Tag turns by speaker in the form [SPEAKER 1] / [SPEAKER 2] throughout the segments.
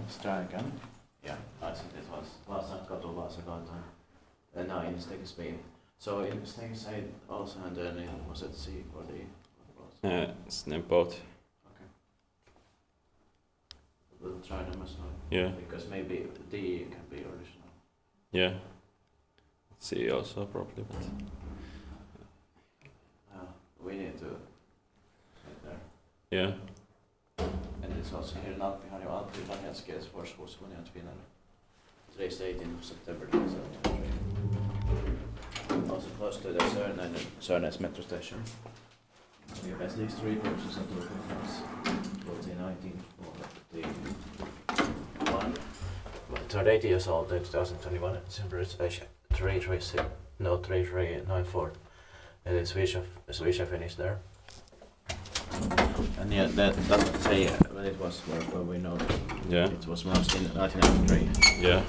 [SPEAKER 1] strejken. Yeah, I think it was Vaasankatu, Vaasankatu. And now in Stegesby. So in Stegesby also, and then it was at C or D?
[SPEAKER 2] It's in both.
[SPEAKER 1] Okay. We'll try them as well.
[SPEAKER 2] Yeah.
[SPEAKER 1] Because maybe D can be original.
[SPEAKER 2] Yeah. C also probably, but
[SPEAKER 1] we need to get there.
[SPEAKER 2] yeah.
[SPEAKER 1] And it's also here in Alpi, har ju alltid planerats Skålskursgången i Finland. Today's 18th of September 2023. Also close to the Sörnäs metro station. We have at least 3 courses at local class. 1941. But 38 years old in 2021 in December is 3394. And it's Swisha finished there. And yeah, that doesn't say when it was worked, but we know
[SPEAKER 2] Yeah.
[SPEAKER 1] it was launched in 1993.
[SPEAKER 2] Yeah.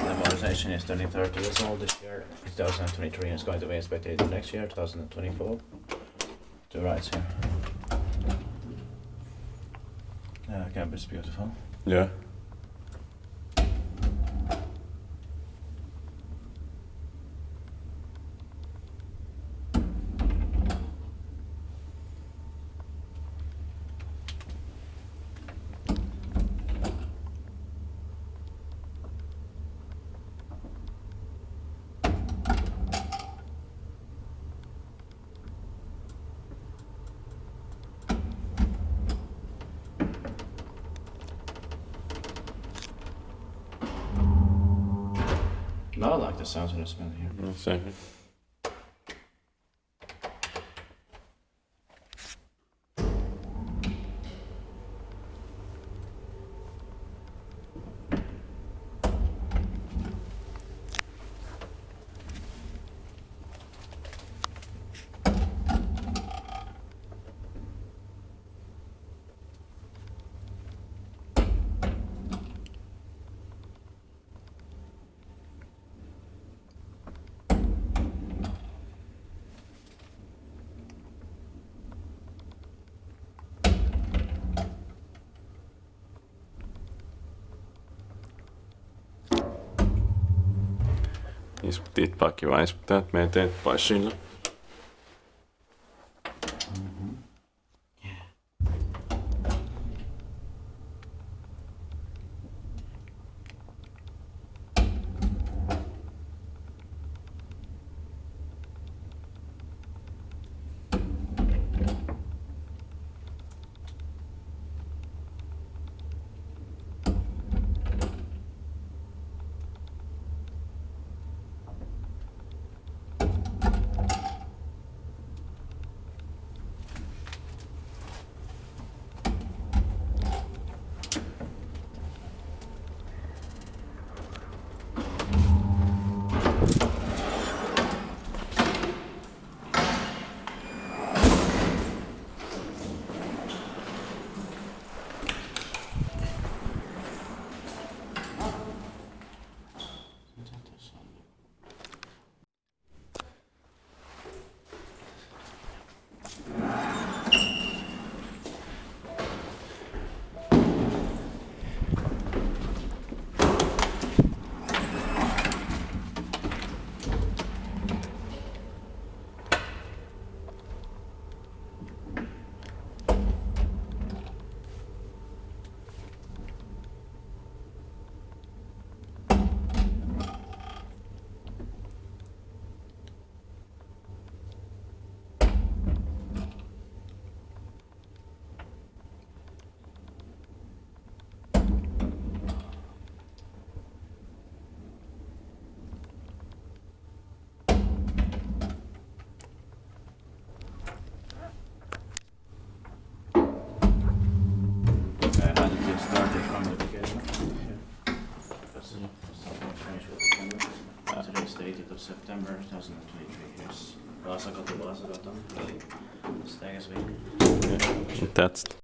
[SPEAKER 1] The modernization is turning 30 years old this year, 2023, and it's going to be inspected next year, 2024. Two rights here. Campus is beautiful.
[SPEAKER 2] Yeah.
[SPEAKER 1] No, I like the sounds and the smell here.
[SPEAKER 2] Same. Tittbacke var inspekterat med ett etpaisilla.
[SPEAKER 1] Started from the beginning. Today's dated of September 2023. Yes. Vaasankatu, Vaasankatu. Stegesby.
[SPEAKER 2] That's